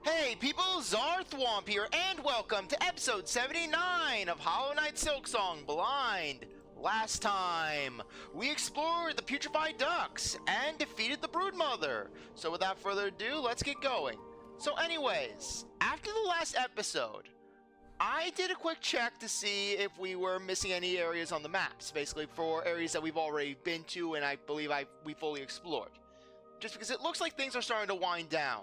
Hey people, CzarThwomp here, and welcome to episode 79 of Hollow Knight Silksong Blind. Last time, we explored the Putrified Ducts and defeated the Broodmother. So without further ado, let's get going. So anyways, after the last episode, I did a quick check to see if we were missing any areas on the maps, basically for areas that we've already been to and I believe we fully explored. Just because it looks like things are starting to wind down.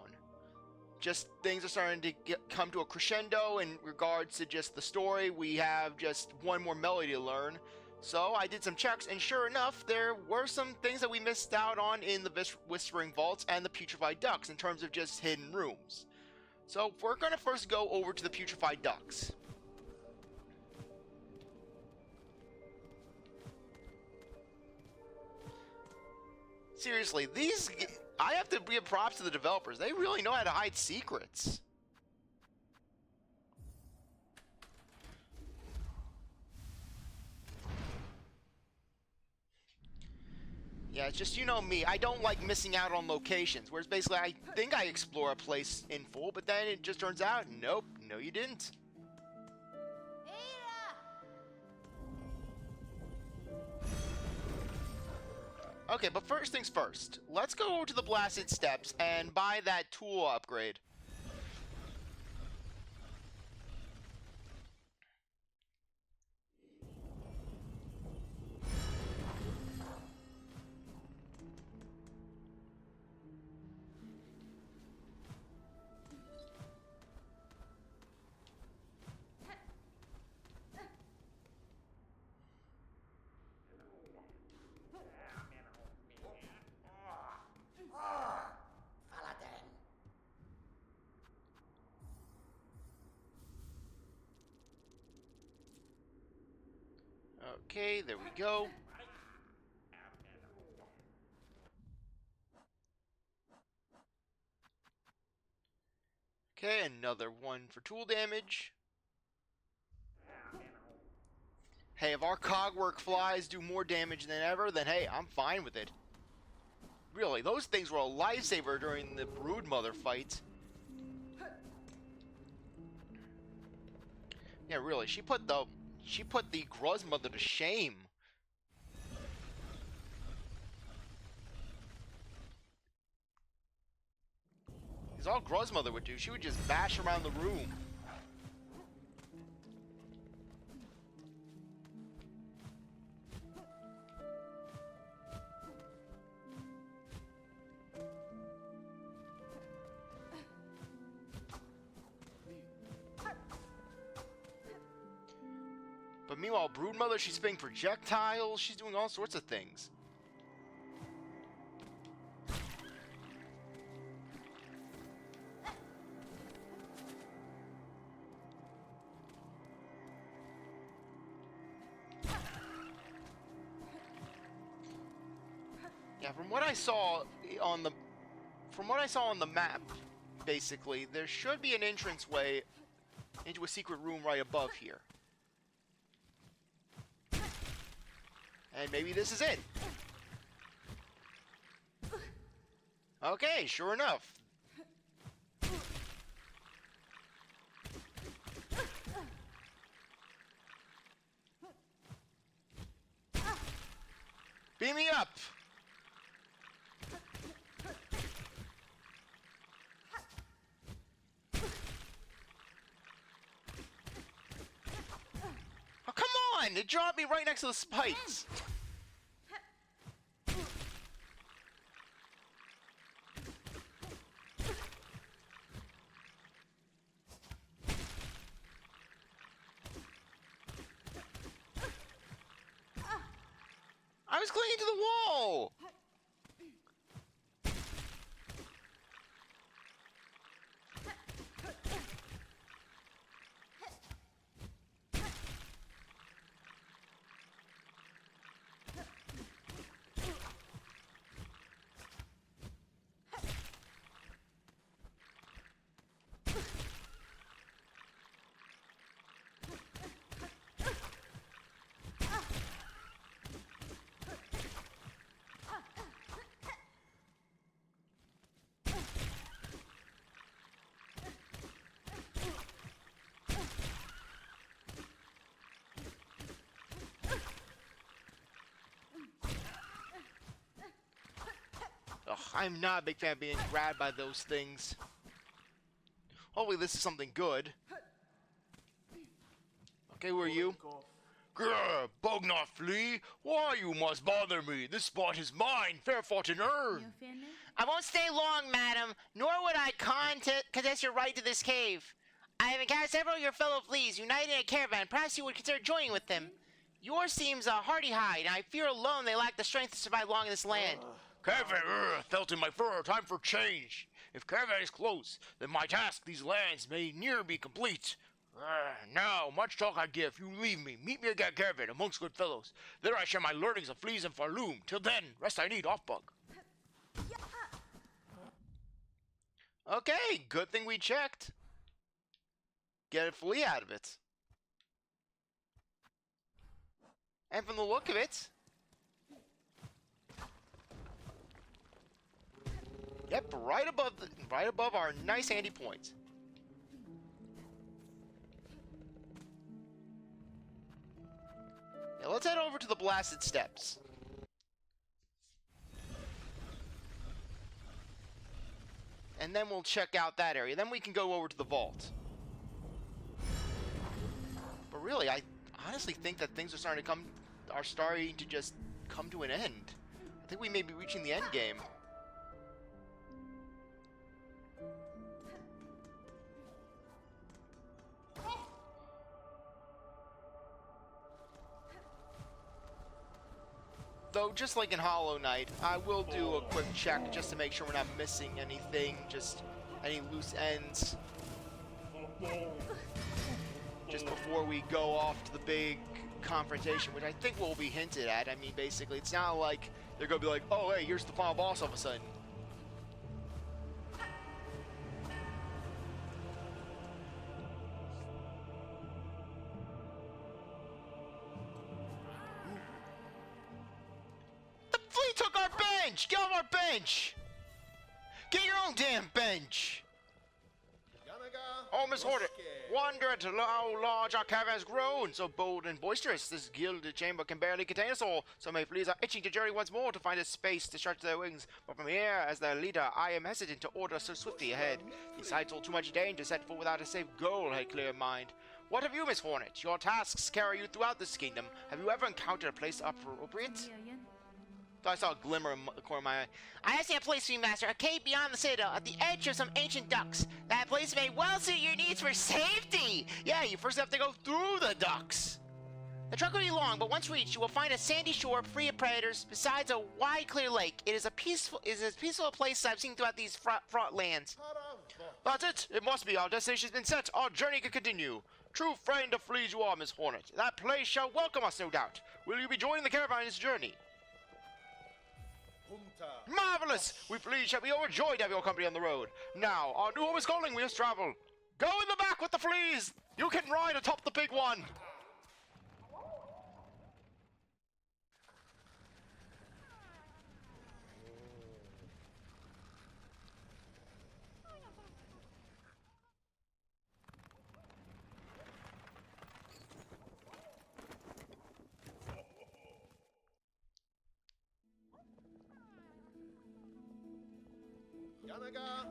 Just things are starting to come to a crescendo in regards to just the story. We have just one more melody to learn. So I did some checks, and sure enough, there were some things that we missed out on in the Whispering Vaults and the Putrified Ducts in terms of just hidden rooms. So we're going to first go over to the Putrified Ducts. Seriously, I have to give props to the developers. They really know how to hide secrets. Yeah, it's just, you know me, I don't like missing out on locations. Whereas basically, I think I explore a place in full, but then it just turns out, nope, no you didn't. Okay, but first things first, let's go over to the Blasted Steps and buy that tool upgrade. Okay, there we go. Okay, another one for tool damage. Hey, if our cogwork flies do more damage than ever, then hey, I'm fine with it. Really, those things were a lifesaver during the Broodmother fight. Yeah, really, she put the Grubmother to shame. Because all Grubmother would do, she would just bash around the room. But meanwhile, Broodmother, she's spitting projectiles, she's doing all sorts of things. Yeah, from what I saw on the map, basically, there should be an entranceway into a secret room right above here. And maybe this is it. Okay, sure enough. Beam me up! Oh, come on! It dropped me right next to the spikes! I was clinging to the wall! I'm not a big fan of being grabbed by those things. Hopefully this is something good. Okay, who are you? Grr, bug not flea. Why you must bother me? This spot is mine, fair fought and earned. I won't stay long, madam, nor would I contest your right to this cave. I have encountered several of your fellow fleas united in a caravan. Perhaps you would consider joining with them. Yours seems a hardy hide, and I fear alone they lack the strength to survive long in this land. Caravan, felt in my fur, time for change. If caravan is close, then my task these lands may near be complete. Now, much talk I give, you leave me. Meet me again, caravan, amongst good fellows. There I share my learnings of fleas and farloom. Till then, rest I need, off bug. Okay, good thing we checked. Get a flea out of it. And from the look of it, yep, right above our nice handy points. Now let's head over to the blasted steps. And then we'll check out that area. Then we can go over to the vault. But really, I honestly think that things are starting to just come to an end. I think we may be reaching the end game. Though, just like in Hollow Knight, I will do a quick check just to make sure we're not missing anything, just any loose ends. Just before we go off to the big confrontation, which I think will be hinted at. I mean, basically, it's not like they're going to be like, oh, hey, here's the final boss all of a sudden. The flea took our bench! Get off our bench! Get your own damn bench! Oh, Miss Hornet, wonder at how large our caravan has grown. So bold and boisterous, this gilded chamber can barely contain us all. So many fleas are itching to journey once more to find a space to stretch their wings. But from here, as their leader, I am hesitant to order so swiftly ahead. These heights hold too much danger to set forth without a safe goal, had clear mind. What have you, Miss Hornet? Your tasks carry you throughout this kingdom. Have you ever encountered a place appropriate? Thought I saw a glimmer in the corner of my eye. I have seen a place for you, Master. A cave beyond the citadel, at the edge of some ancient ducts. That place may well suit your needs for safety. Yeah, you first have to go through the ducks. The trek will be long, but once reached, you will find a sandy shore free of predators, besides a wide, clear lake. It is as peaceful a place as I've seen throughout these fraught lands. That's it. It must be. Our destination's been set. Our journey can continue. True friend of fleas you are, Miss Hornet. That place shall welcome us, no doubt. Will you be joining the caravan in this journey? Marvelous! We fleas shall be overjoyed to have your company on the road. Now, our new home is calling, we must travel. Go in the back with the fleas! You can ride atop the big one!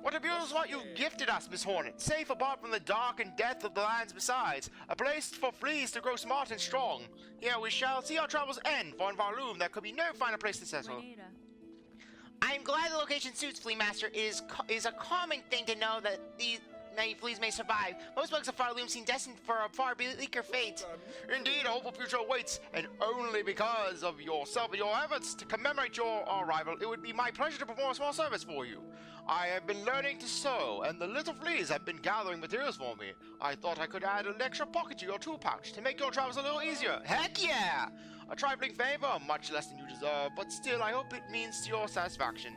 What a beautiful spot you've gifted us, Miss Hornet. Safe apart from the dark and death of the lands besides. A place for fleas to grow smart and strong. Here we shall see our travels end, for in Farloom there could be no finer place to settle. I am glad the location suits, Flea Master. It is a common thing to know that these many fleas may survive. Most bugs of Farloom seem destined for a far bleaker fate. Indeed, a hopeful future awaits, and only because of yourself and your efforts to commemorate your arrival, it would be my pleasure to perform a small service for you. I have been learning to sew, and the little fleas have been gathering materials for me. I thought I could add an extra pocket to your tool pouch to make your travels a little easier. Heck yeah! A trifling favor, much less than you deserve, but still I hope it means to your satisfaction.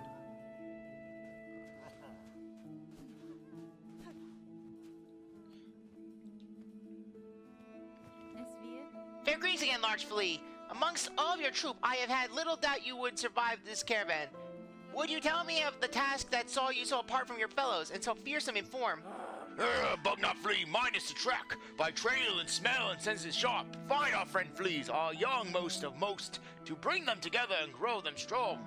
Fair greetings again, large flea. Amongst all of your troop, I have had little doubt you would survive this caravan. Would you tell me of the task that saw you so apart from your fellows and so fearsome in form? Bug not flea, mine is to track. By trail and smell and senses sharp, find our friend fleas, our young most of most, to bring them together and grow them strong.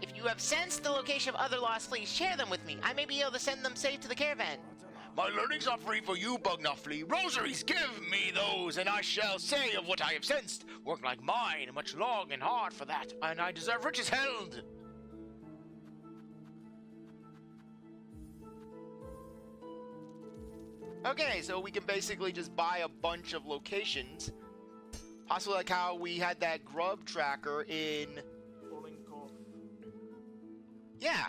If you have sensed the location of other lost fleas, share them with me. I may be able to send them safe to the caravan. My learnings are free for you, Bugnaughfly. Rosaries, give me those, and I shall say of what I have sensed. Work like mine, much long and hard for that, and I deserve riches held. Okay, so we can basically just buy a bunch of locations. Possibly like how we had that grub tracker in... Yeah.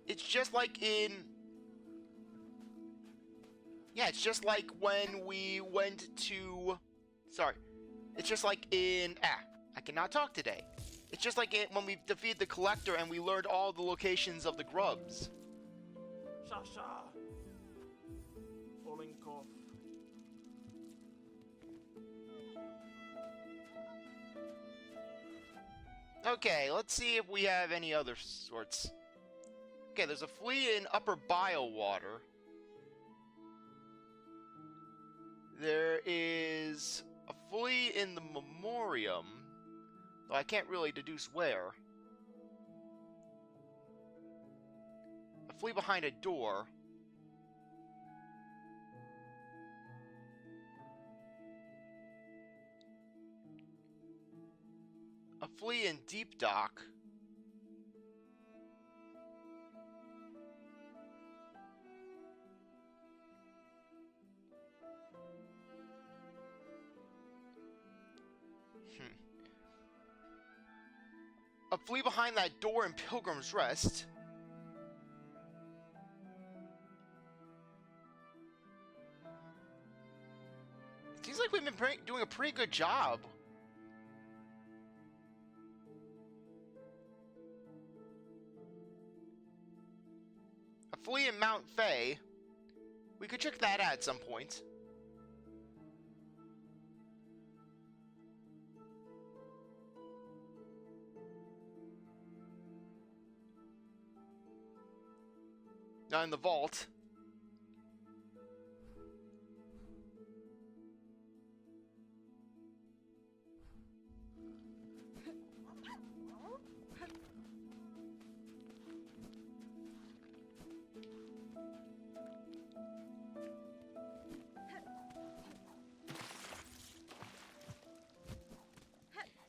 It's just like in... Yeah, it's just like when we went to... Sorry. It's just like in... I cannot talk today. It's just like when we defeated the Collector and we learned all the locations of the grubs. Okay, let's see if we have any other sorts. Okay, there's a flea in Upper Bile Water. There is a flea in the Memoriam, though I can't really deduce where. A flea behind a door. A flea in Deep Dock. A flea behind that door in Pilgrim's Rest. It seems like we've been doing a pretty good job. A flea in Mount Fay. We could check that out at some point. Not in the vault.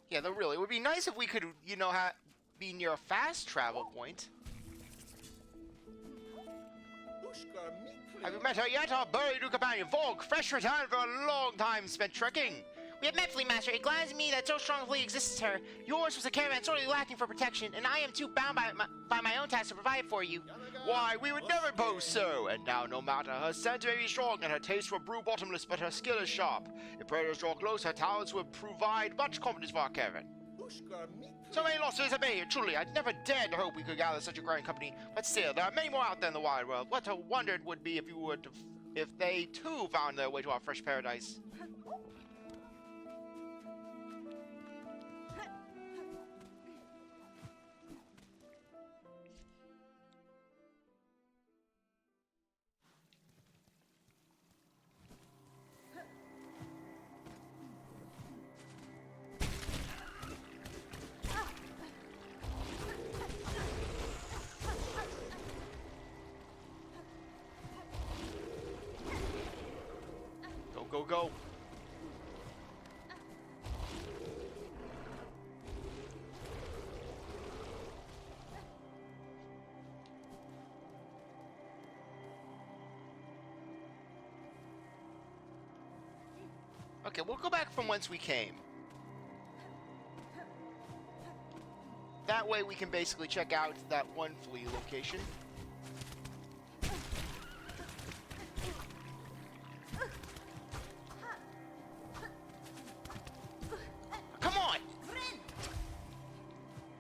Yeah, though really, it would be nice if we could, you know, be near a fast travel point. Have you met her yet, our buried new companion, Volk? Fresh return for a long time spent trekking. We have met, Flea Master. It glads me that so strong a flea exists to her. Yours was a caravan sorely lacking for protection, and I am too bound by my own task to provide for you. Why, we would never boast so. And now, no matter, her scent may be strong, and her taste for brew bottomless, but her skill is sharp. If predators draw close, her talents will provide much confidence for our caravan. So many lost fleas have been here, truly. I'd never dared to hope we could gather such a growing company. But still, there are many more out there in the wide world. What a wonder it would be if they too found their way to our fresh paradise. Go, go. Okay, we'll go back from whence we came. That way we can basically check out that one flea location.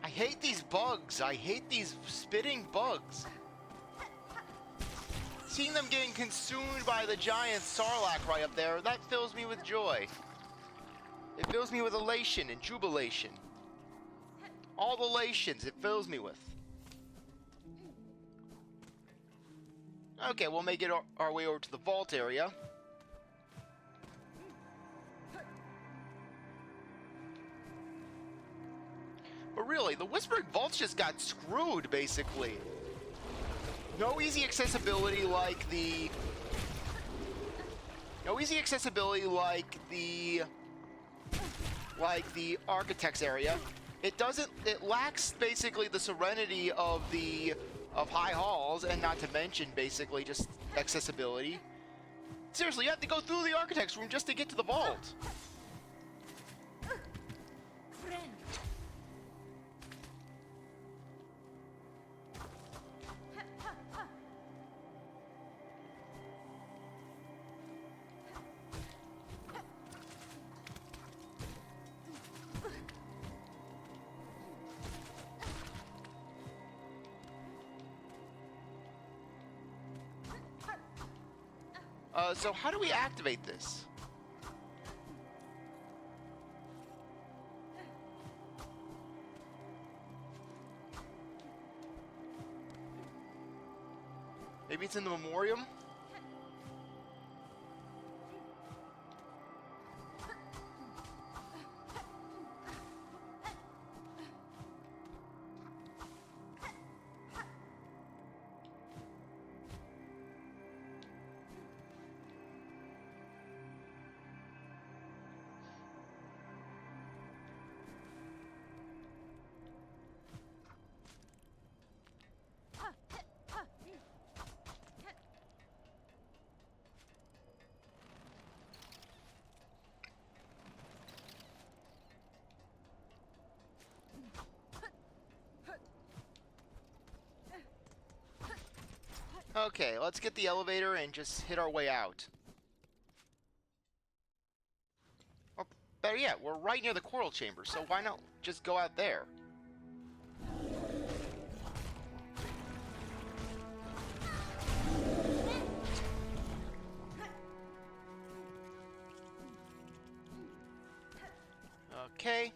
I hate these bugs. I hate these spitting bugs. Seeing them getting consumed by the giant sarlacc right up there, that fills me with joy. It fills me with elation and jubilation. All the elations it fills me with. Okay, we'll make it our way over to the vault area. But really, the Whispering Vaults just got screwed, basically. No easy accessibility like the... No easy accessibility like the Architect's area. It doesn't... It lacks, basically, the serenity of High Halls, and not to mention, basically, just accessibility. Seriously, you have to go through the Architect's room just to get to the vault. So how do we activate this? Maybe it's in the memoriam? Okay, let's get the elevator and just hit our way out. Or better yet, we're right near the Coral Chamber, so why not just go out there? Okay.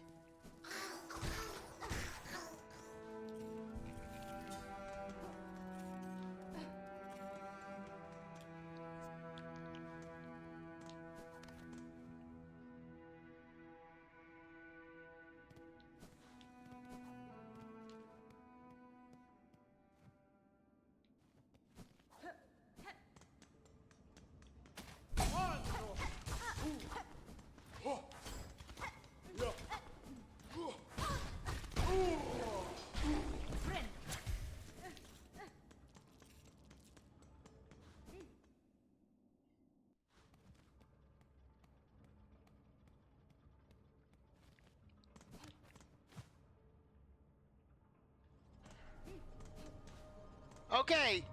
Okay.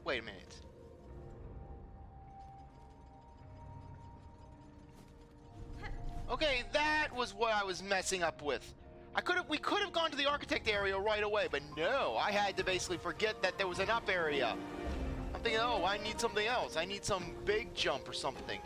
Wait a minute. Okay, that was what I was messing up with. We could have gone to the Architect area right away, but no, I had to basically forget that there was an up area. I'm thinking, oh, I need something else. I need some big jump or something.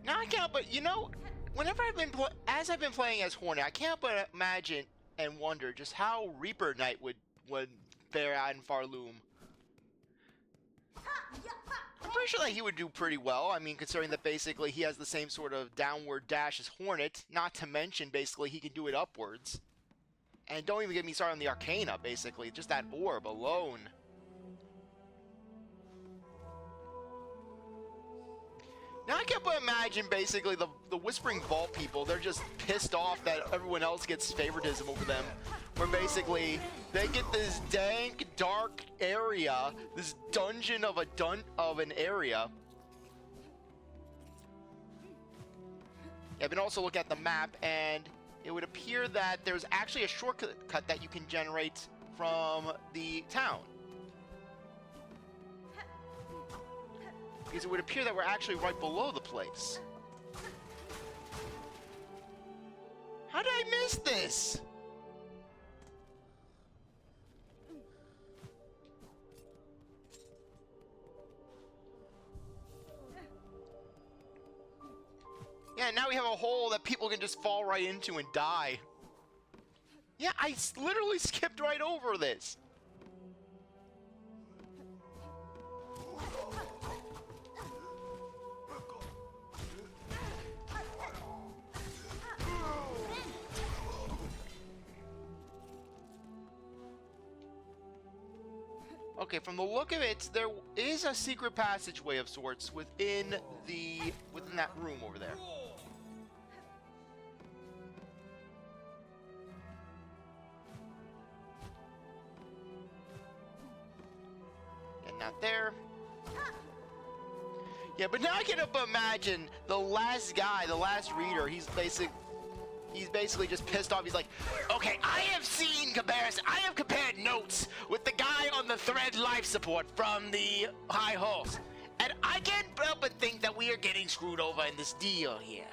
Now I can't, but you know, whenever as I've been playing as Hornet, I can't but imagine and wonder just how Reaper Knight would fare out in Farloom. I'm pretty sure that he would do pretty well. I mean, considering that basically he has the same sort of downward dash as Hornet, not to mention basically he can do it upwards. And don't even get me started on the Arcana, basically, just that orb alone. Now I can't but imagine basically the Whispering Vault people, they're just pissed off that everyone else gets favoritism over them. Where basically they get this dank, dark area, this dungeon of an area. Yeah, I've been also looking at the map, and it would appear that there's actually a shortcut that you can generate from the town. Because it would appear that we're actually right below the place. How did I miss this? man, now we have a hole that people can just fall right into and die. Yeah, I literally skipped right over this. Okay, from the look of it, there is a secret passageway of sorts within that room over there. And not there. Yeah, but now I can imagine the last guy, the last reader, he's basically just pissed off. He's like, okay, I have seen comparison. I have compared notes with the guy on the thread life support from the high halls, and I can't help but think that we are getting screwed over in this deal here.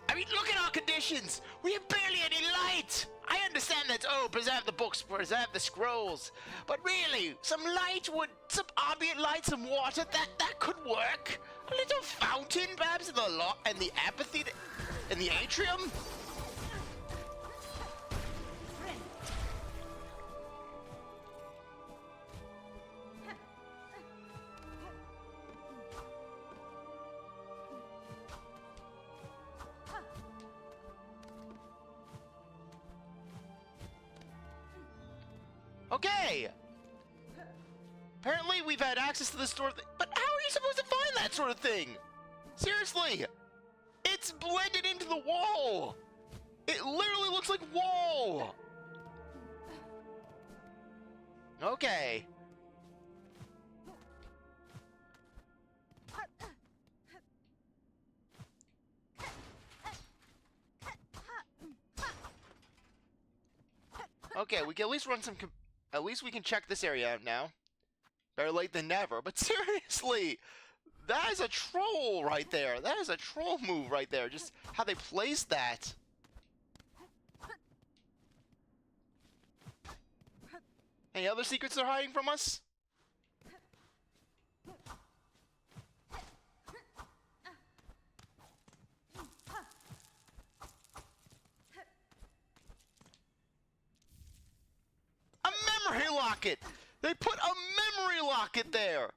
I mean, look at our conditions. We have barely any light. I understand that, oh, preserve the books, preserve the scrolls, but really, some ambient light, some water, that could work. A little fountain, perhaps, in the amphitheater, in the atrium. Okay. Apparently, we've had access to this sort of thing, but how are you supposed to find that sort of thing? Seriously, it's blended into the wall. It literally looks like wall. Okay. Okay, we can at least run some. At least we can check this area out now. Better late than never. But seriously, that is a troll right there. That is a troll move right there. Just how they placed that. Any other secrets they're hiding from us? A memory locket! They put a memory locket there!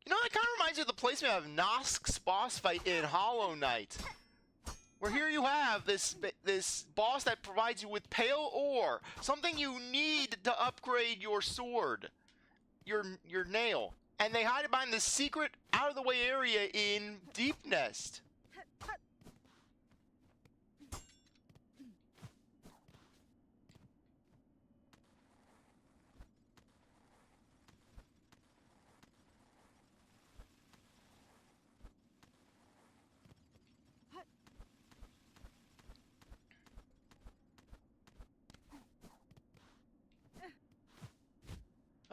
You know, that kind of reminds me of the placement of Nosk's boss fight in Hollow Knight. Where here you have this boss that provides you with pale ore, something you need to upgrade your sword, your nail, and they hide it behind this secret out-of-the-way area in Deep Nest.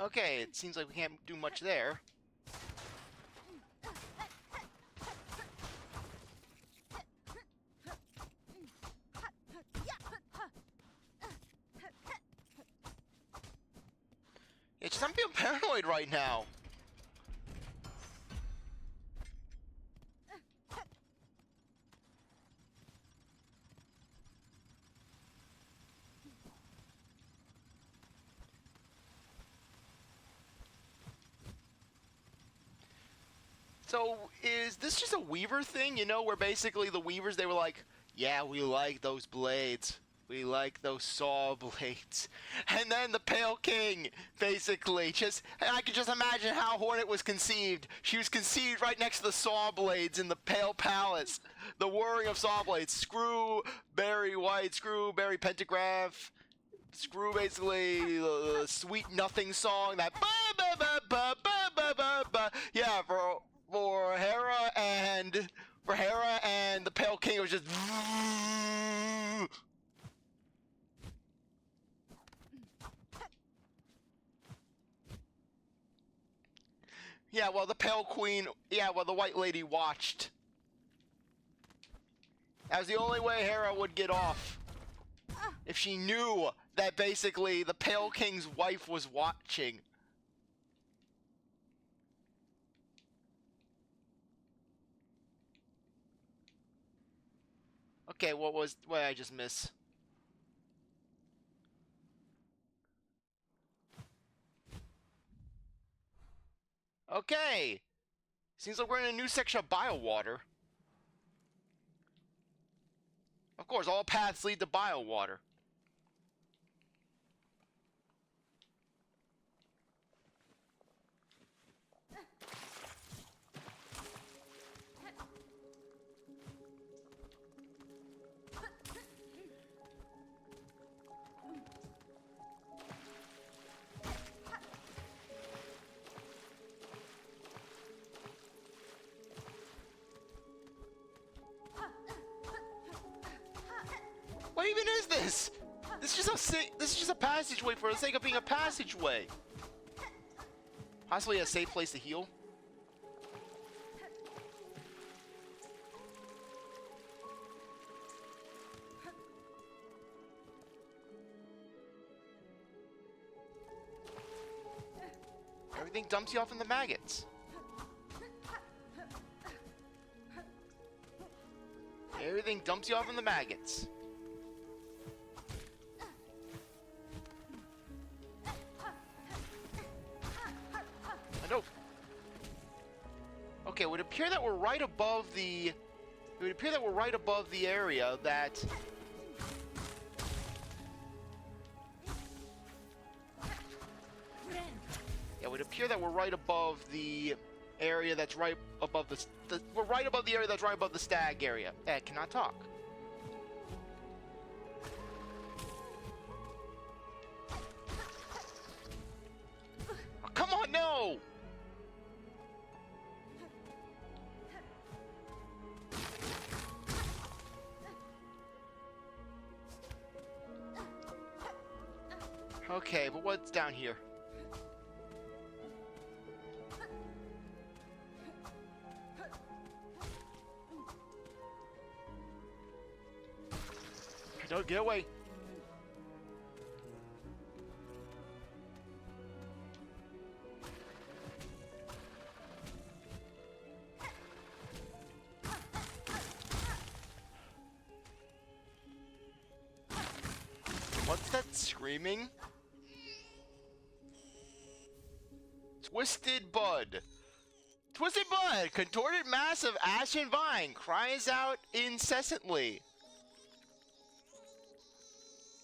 Okay, it seems like we can't do much there. It's just I'm feeling paranoid right now. So, is this just a Weaver thing, you know, where basically the Weavers, they were like, yeah, we like those blades. We like those saw blades. And then the Pale King, basically, I could just imagine how Hornet was conceived. She was conceived right next to the saw blades in the Pale Palace. The whirring of saw blades. Screw, Barry White, screw, Barry Pentagraph. Screw, basically, the Sweet Nothing song, that ba-ba-ba-ba-ba-ba-ba. Yeah, for Hera and the Pale King, it was just. Yeah, well, the Pale Queen. Yeah, well, the White Lady watched. That was the only way Hera would get off. If she knew that basically the Pale King's wife was watching. Okay, what did I just miss? Okay! Seems like we're in a new section of biowater. Of course, all paths lead to biowater. What even is this? This is just a passageway for the sake of being a passageway. Possibly a safe place to heal. Everything dumps you off in the maggots. Everything dumps you off in the maggots. Okay, it would appear that we're right above the... It would appear that we're right above the area that... Yeah, it would appear that we're right above the area that's right above the... We're right above the area that's right above the stag area. I cannot talk. Oh, come on, no! Okay, but what's down here? Don't get away. What's that screaming? Twisted Bud. Twisted Bud, contorted mass of ashen vine, cries out incessantly.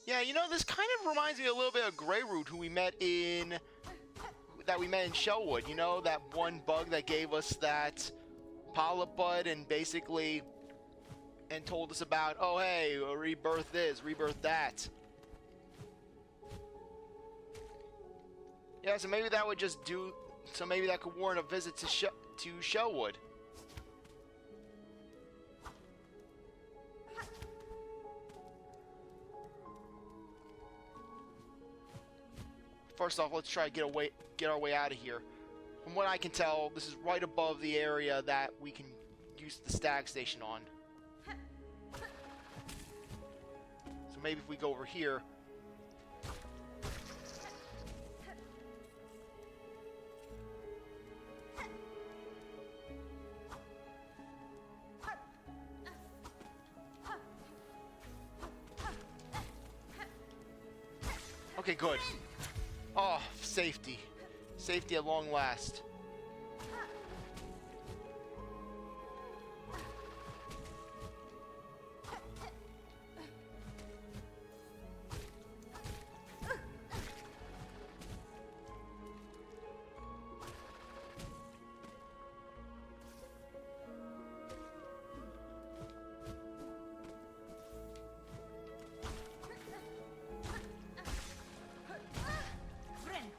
Yeah, you know, this kind of reminds me a little bit of Greyroot, who we met in Shellwood. You know, that one bug that gave us that polyp bud and basically told us about, oh hey, rebirth this, rebirth that. Yeah, so maybe that would just do. So maybe that could warrant a visit to Shellwood. First off, let's try to get our way out of here. From what I can tell, this is right above the area that we can use the stag station on. So maybe if we go over here. Okay, good. Oh, safety. Safety at long last.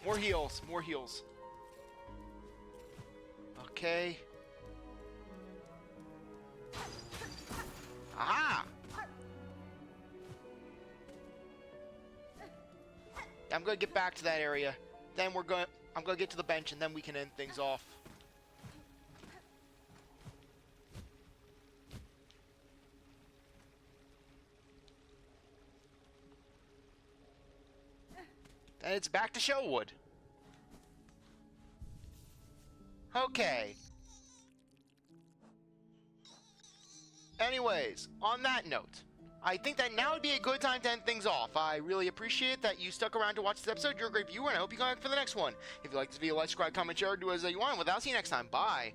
More heals, more heals. Okay. Aha! I'm gonna get back to that area. Then I'm gonna get to the bench and then we can end things off. And it's back to Shellwood. Okay. Anyways, on that note, I think that now would be a good time to end things off. I really appreciate that you stuck around to watch this episode. You're a great viewer, and I hope you come back for the next one. If you like this video, like, subscribe, comment, share, do as you want. Without, see you next time. Bye.